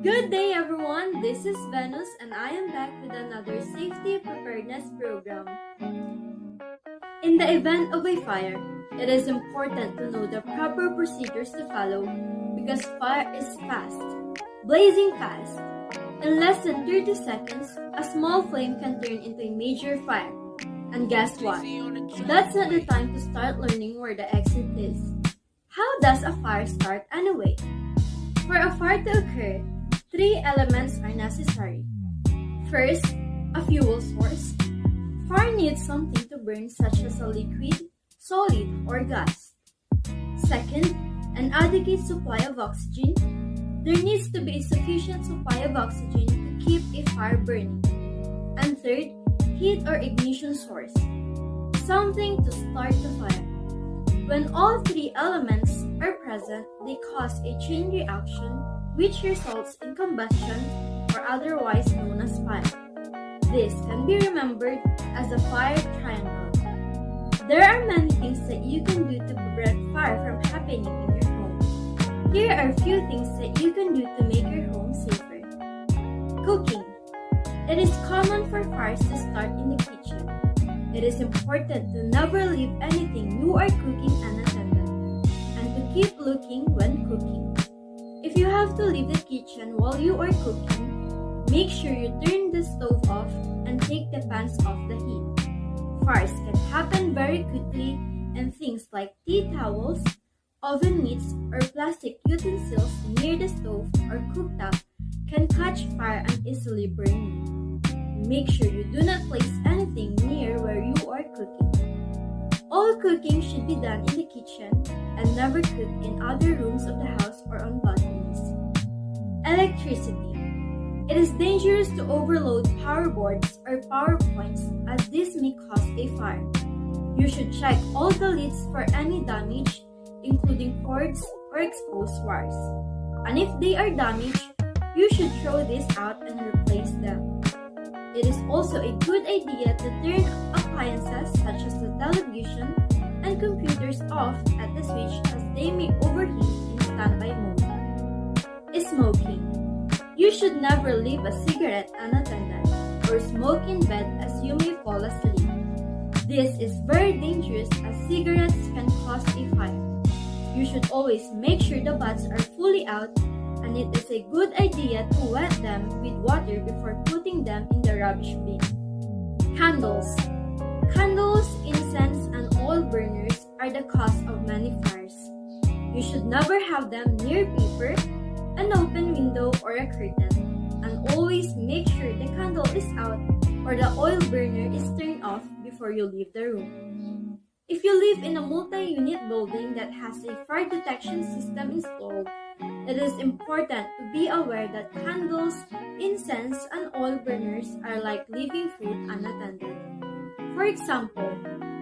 Good day everyone, this is Venus and I am back with another safety preparedness program. In the event of a fire, it is important to know the proper procedures to follow because fire is fast, blazing fast. In less than 30 seconds, a small flame can turn into a major fire. And guess what? That's not the time to start learning where the exit is. How does a fire start anyway? For a fire to occur, 3 elements are necessary. First, a fuel source. Fire needs something to burn such as a liquid, solid, or gas. Second, an adequate supply of oxygen. There needs to be a sufficient supply of oxygen to keep a fire burning. And third, heat or ignition source. Something to start the fire. When all 3 elements are present, they cause a chain reaction which results in combustion or otherwise known as fire. This can be remembered as a fire triangle. There are many things that you can do to prevent fire from happening in your home. Here are a few things that you can do to make your home safer. Cooking. It is common for fires to start in the kitchen. It is important to never leave anything you are cooking unattended and to keep looking when cooking. If you have to leave the kitchen while you are cooking, make sure you turn the stove off and take the pans off the heat. Fires can happen very quickly and things like tea towels, oven mitts, or plastic utensils near the stove or cooktop can catch fire and easily burn you. Make sure you do not place anything near where you are cooking. All cooking should be done in the kitchen and never cook in other rooms of the house or on balconies. Electricity. It is dangerous to overload power boards or power points as this may cause a fire. You should check all the leads for any damage, including cords or exposed wires. And if they are damaged, you should throw these out and replace them. It is also a good idea to turn appliances such as the television and computers off at the switch as they may overheat in standby mode. Smoking. You should never leave a cigarette unattended or smoke in bed as you may fall asleep. This is very dangerous as cigarettes can cause a fire. You should always make sure the butts are fully out, and it is a good idea to wet them with water before putting them in the rubbish bin. Candles. Candles, incense, and oil burners are the cause of many fires. You should never have them near paper, an open window, or a curtain, and always make sure the candle is out or the oil burner is turned off before you leave the room. If you live in a multi-unit building that has a fire detection system installed, it is important to be aware that candles, incense, and oil burners are like living food unattended. For example,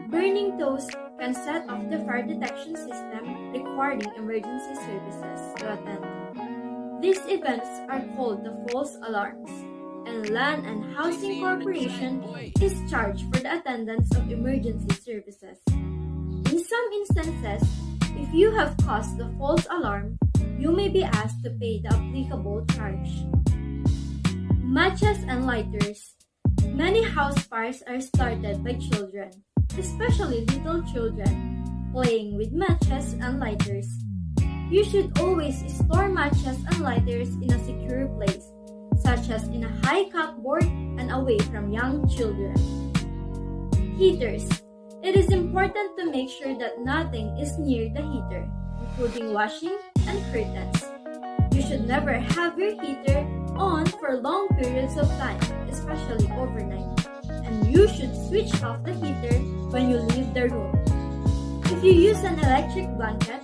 burning toast can set off the fire detection system, requiring emergency services to attend. These events are called the false alarms, and Land and Housing Corporation is charged for the attendance of emergency services. In some instances, if you have caused the false alarm, you may be asked to pay the applicable charge. Matches and lighters. Many house fires are started by children, especially little children, playing with matches and lighters. You should always store matches and lighters in a secure place, such as in a high cupboard and away from young children. Heaters. It is important to make sure that nothing is near the heater, including washing and curtains. You should never have your heater on for long periods of time, especially overnight, and you should switch off the heater when you leave the room. If you use an electric blanket,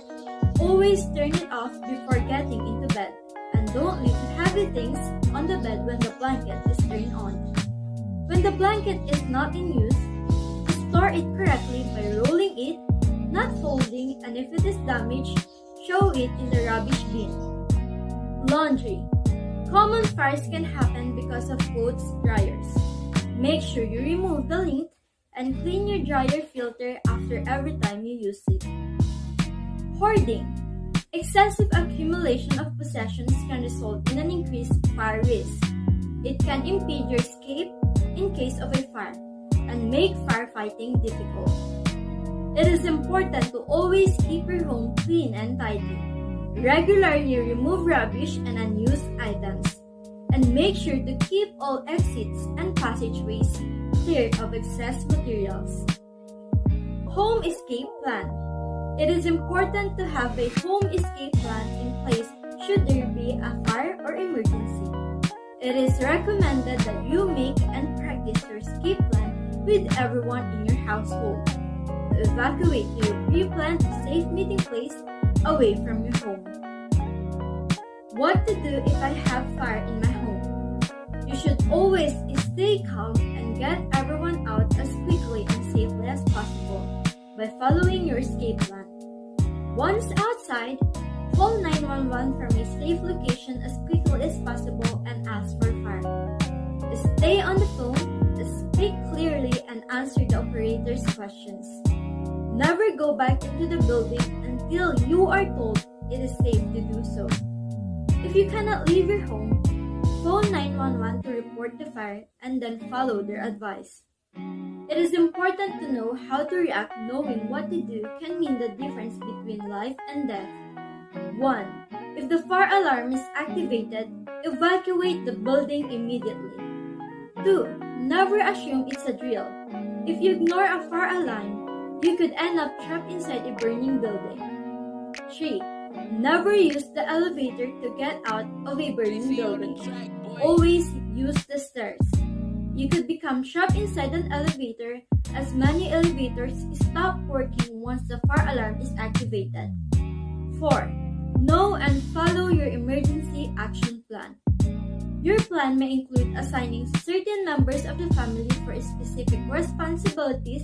always turn it off before getting into bed, and don't leave heavy things on the bed when the blanket is turned on. When the blanket is not in use, store it correctly by rolling it, not folding, and if it is damaged, throw it in the rubbish bin. Laundry. Common fires can happen because of clothes dryers. Make sure you remove the lint and clean your dryer filter after every time you use it. Hoarding. Excessive accumulation of possessions can result in an increased fire risk. It can impede your escape in case of a fire and make firefighting difficult. It is important to always keep your home clean and tidy. Regularly remove rubbish and unused items, and make sure to keep all exits and passageways clear of excess materials. Home escape plan. It is important to have a home escape plan in place should there be a fire or emergency. It is recommended that you make and practice your escape plan with everyone in your household. To evacuate to your pre-planned safe meeting place away from your home. What to do if I have fire in my home? You should always stay calm and get everyone out as quickly and safely as possible by following your escape plan. Once outside, call 911 from a safe location as quickly as possible and ask for fire. Stay on the phone, speak clearly, and answer the operator's questions. Never go back into the building until you are told it is safe to do so. If you cannot leave your home, phone 911 to report the fire and then follow their advice. It is important to know how to react. Knowing what to do can mean the difference between life and death. 1. If the fire alarm is activated, evacuate the building immediately. 2. Never assume it's a drill. If you ignore a fire alarm, you could end up trapped inside a burning building. 3. Never use the elevator to get out of a burning building. Always use the stairs. You could become trapped inside an elevator, as many elevators stop working once the fire alarm is activated. 4. Know and follow your emergency action plan. Your plan may include assigning certain members of the family for specific responsibilities,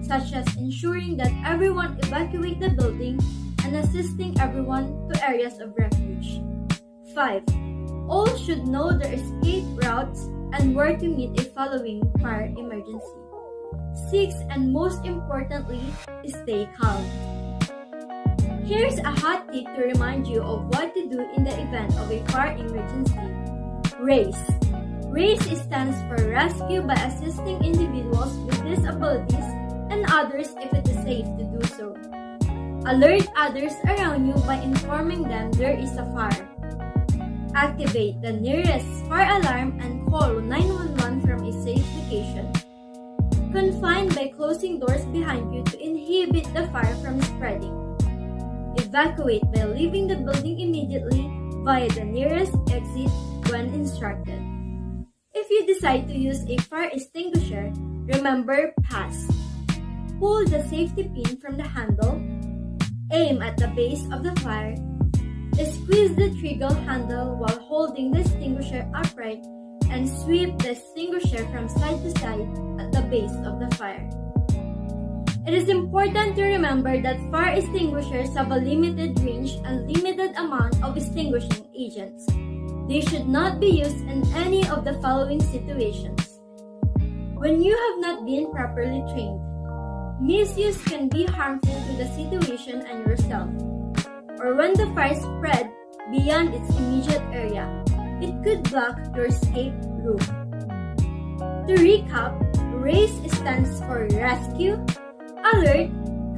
such as ensuring that everyone evacuate the building and assisting everyone to areas of refuge. 5. All should know their escape routes and where to meet if following fire emergency. 6. And most importantly, stay calm. Here's a hot tip to remind you of what to do in the event of a fire emergency. RACE. RACE stands for Rescue by Assisting Individuals with Disabilities and Others if it is safe to do so. Alert others around you by informing them there is a fire. Activate the nearest fire alarm and call 911 from a safe location. Confine by closing doors behind you to inhibit the fire from spreading. Evacuate by leaving the building immediately via the nearest exit when instructed. If you decide to use a fire extinguisher, remember pass. Pull the safety pin from the handle. Aim at the base of the fire. Squeeze the trigger handle while holding the extinguisher upright and sweep the extinguisher from side to side at the base of the fire. It is important to remember that fire extinguishers have a limited range and limited amount of extinguishing agents. They should not be used in any of the following situations. When you have not been properly trained, misuse can be harmful to the situation and yourself. Or when the fire spread beyond its immediate area, it could block your escape route. To recap, RACE stands for Rescue, Alert,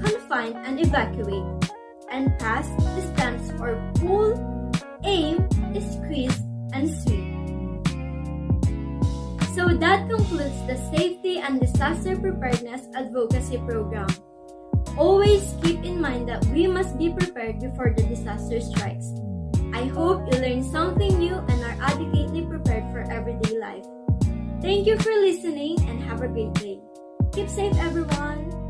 Confine, and Evacuate. And PASS stands for Pull, Aim, Squeeze, and Sweep. So that concludes the Safety and Disaster Preparedness Advocacy Program. Always keep in mind that we must be prepared before the disaster strikes. I hope you learned something new and are adequately prepared for everyday life. Thank you for listening and have a great day. Keep safe, everyone!